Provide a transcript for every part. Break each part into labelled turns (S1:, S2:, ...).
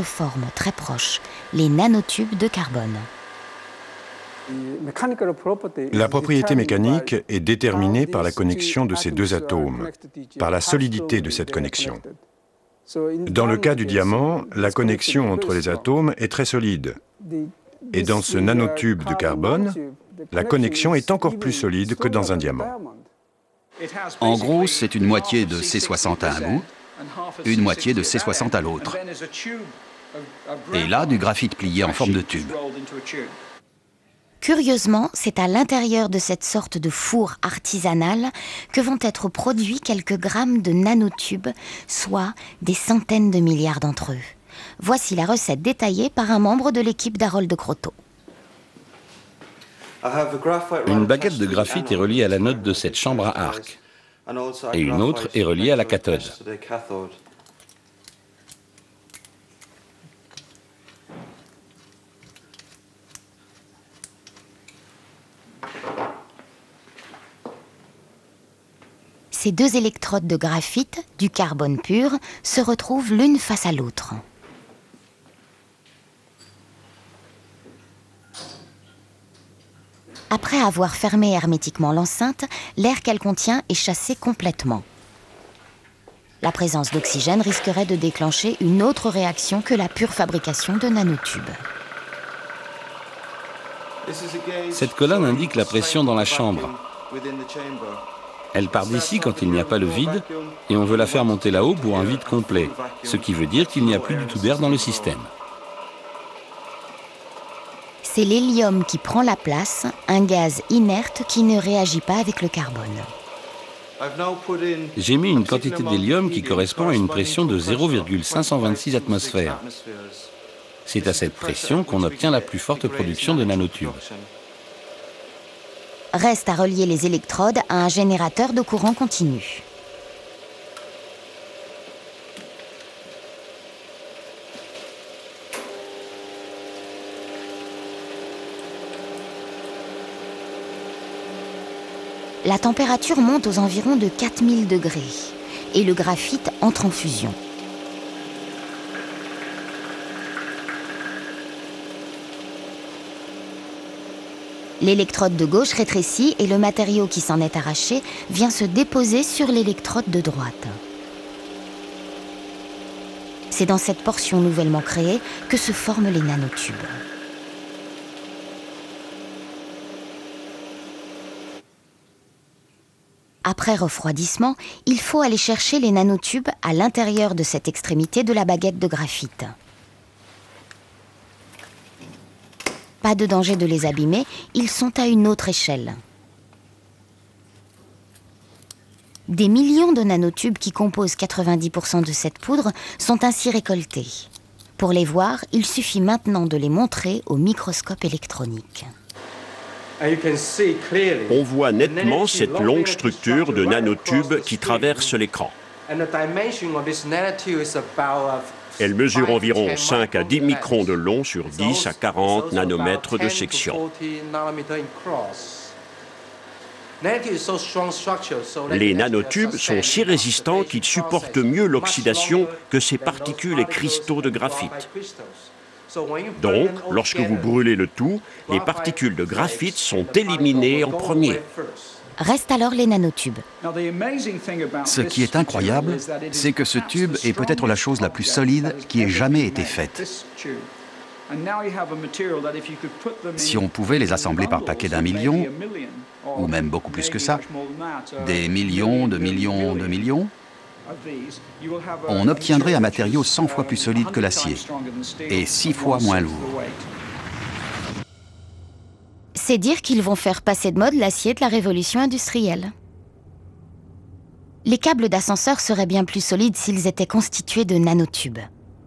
S1: autre forme très proche, les nanotubes de carbone.
S2: La propriété mécanique est déterminée par la connexion de ces deux atomes, par la solidité de cette connexion. Dans le cas du diamant, la connexion entre les atomes est très solide. Et dans ce nanotube de carbone, la connexion est encore plus solide que dans un diamant.
S3: En gros, c'est une moitié de C60 à un bout, une moitié de C60 à l'autre. Et là, du graphite plié en forme de tube.
S1: Curieusement, c'est à l'intérieur de cette sorte de four artisanal que vont être produits quelques grammes de nanotubes, soit des centaines de milliards d'entre eux. Voici la recette détaillée par un membre de l'équipe d'Harold Kroto.
S4: Une baguette de graphite est reliée à l'anode de cette chambre à arc, et une autre est reliée à la cathode.
S1: Ces deux électrodes de graphite, du carbone pur, se retrouvent l'une face à l'autre. Après avoir fermé hermétiquement l'enceinte, l'air qu'elle contient est chassé complètement. La présence d'oxygène risquerait de déclencher une autre réaction que la pure fabrication de nanotubes.
S4: Cette colonne indique la pression dans la chambre. Elle part d'ici quand il n'y a pas le vide, et on veut la faire monter là-haut pour un vide complet, ce qui veut dire qu'il n'y a plus du tout d'air dans le système.
S1: C'est l'hélium qui prend la place, un gaz inerte qui ne réagit pas avec le carbone.
S4: J'ai mis une quantité d'hélium qui correspond à une pression de 0,526 atmosphères. C'est à cette pression qu'on obtient la plus forte production de nanotubes.
S1: Reste à relier les électrodes à un générateur de courant continu. La température monte aux environs de 4000 degrés et le graphite entre en fusion. L'électrode de gauche rétrécit et le matériau qui s'en est arraché vient se déposer sur l'électrode de droite. C'est dans cette portion nouvellement créée que se forment les nanotubes. Après refroidissement, il faut aller chercher les nanotubes à l'intérieur de cette extrémité de la baguette de graphite. Pas de danger de les abîmer, ils sont à une autre échelle. Des millions de nanotubes qui composent 90% de cette poudre sont ainsi récoltés. Pour les voir, il suffit maintenant de les montrer au microscope électronique.
S5: On voit nettement cette longue structure de nanotubes qui traverse l'écran. Elle mesure environ 5 à 10 microns de long sur 10 à 40 nanomètres de section. Les nanotubes sont si résistants qu'ils supportent mieux l'oxydation que ces particules et cristaux de graphite. Donc, lorsque vous brûlez le tout, les particules de graphite sont éliminées en premier.
S1: Restent alors les nanotubes.
S3: Ce qui est incroyable, c'est que ce tube est peut-être la chose la plus solide qui ait jamais été faite. Si on pouvait les assembler par paquet d'1 million, ou même beaucoup plus que ça, des millions de millions de millions, on obtiendrait un matériau 100 fois plus solide que l'acier et 6 fois moins lourd.
S1: C'est dire qu'ils vont faire passer de mode l'acier de la révolution industrielle. Les câbles d'ascenseur seraient bien plus solides s'ils étaient constitués de nanotubes.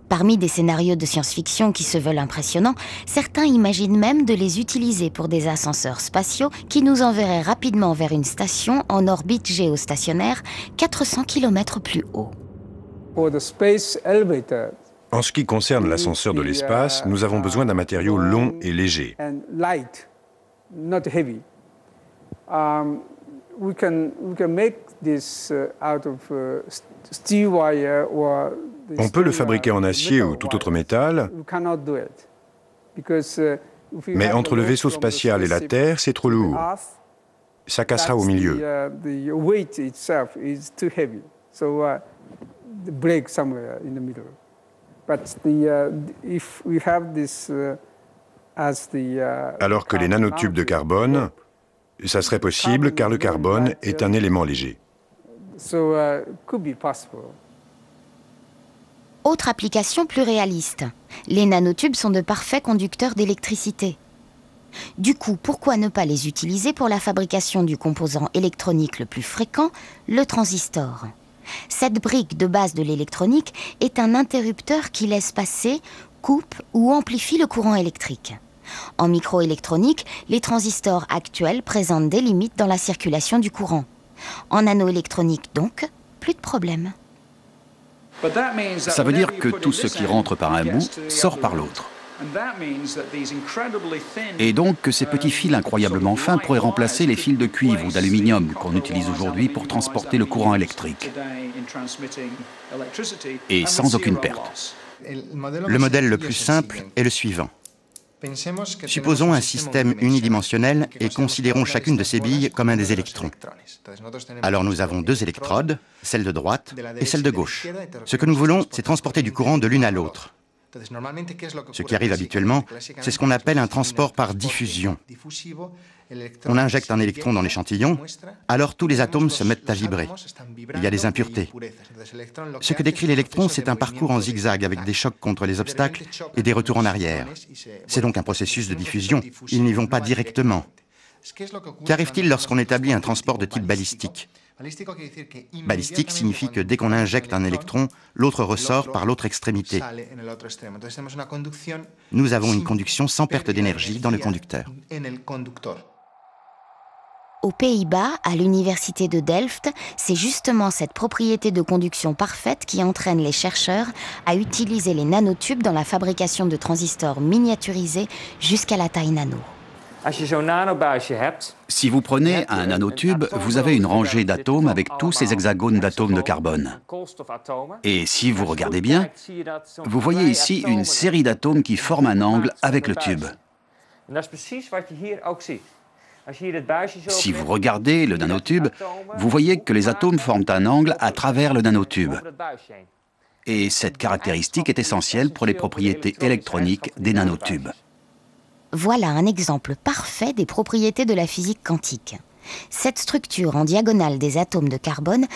S1: Parmi des scénarios de science-fiction qui se veulent impressionnants, certains imaginent même de les utiliser pour des ascenseurs spatiaux qui nous enverraient rapidement vers une station en orbite géostationnaire 400 km plus haut.
S2: En ce qui concerne l'ascenseur de l'espace, nous avons besoin d'un matériau long et léger. On peut le fabriquer en acier ou tout autre métal, mais entre le vaisseau spatial et la Terre, c'est trop lourd. Ça cassera au milieu. Alors que les nanotubes de carbone, ça serait possible car le carbone est un élément léger.
S1: Autre application plus réaliste. Les nanotubes sont de parfaits conducteurs d'électricité. Du coup, pourquoi ne pas les utiliser pour la fabrication du composant électronique le plus fréquent, le transistor? Cette brique de base de l'électronique est un interrupteur qui laisse passer, coupe ou amplifie le courant électrique. En microélectronique, les transistors actuels présentent des limites dans la circulation du courant. En nanoélectronique donc, plus de problème.
S3: Ça veut dire que tout ce qui rentre par un bout sort par l'autre. Et donc que ces petits fils incroyablement fins pourraient remplacer les fils de cuivre ou d'aluminium qu'on utilise aujourd'hui pour transporter le courant électrique. Et sans aucune perte.
S6: Le modèle le plus simple est le suivant. Supposons un système unidimensionnel et considérons chacune de ces billes comme un des électrons. Alors nous avons deux électrodes, celle de droite et celle de gauche. Ce que nous voulons, c'est transporter du courant de l'une à l'autre. Ce qui arrive habituellement, c'est ce qu'on appelle un transport par diffusion. On injecte un électron dans l'échantillon, alors tous les atomes se mettent à vibrer. Il y a des impuretés. Ce que décrit l'électron, c'est un parcours en zigzag avec des chocs contre les obstacles et des retours en arrière. C'est donc un processus de diffusion. Ils n'y vont pas directement. Qu'arrive-t-il lorsqu'on établit un transport de type balistique ? Balistique signifie que dès qu'on injecte un électron, l'autre ressort par l'autre extrémité. Nous avons une conduction sans perte d'énergie dans le conducteur.
S1: Aux Pays-Bas, à l'université de Delft, c'est justement cette propriété de conduction parfaite qui entraîne les chercheurs à utiliser les nanotubes dans la fabrication de transistors miniaturisés jusqu'à la taille nano.
S3: Si vous prenez un nanotube, vous avez une rangée d'atomes avec tous ces hexagones d'atomes de carbone. Et si vous regardez bien, vous voyez ici une série d'atomes qui forment un angle avec le tube. Si vous regardez le nanotube, vous voyez que les atomes forment un angle à travers le nanotube. Et cette caractéristique est essentielle pour les propriétés électroniques des nanotubes.
S1: Voilà un exemple parfait des propriétés de la physique quantique. Cette structure en diagonale des atomes de carbone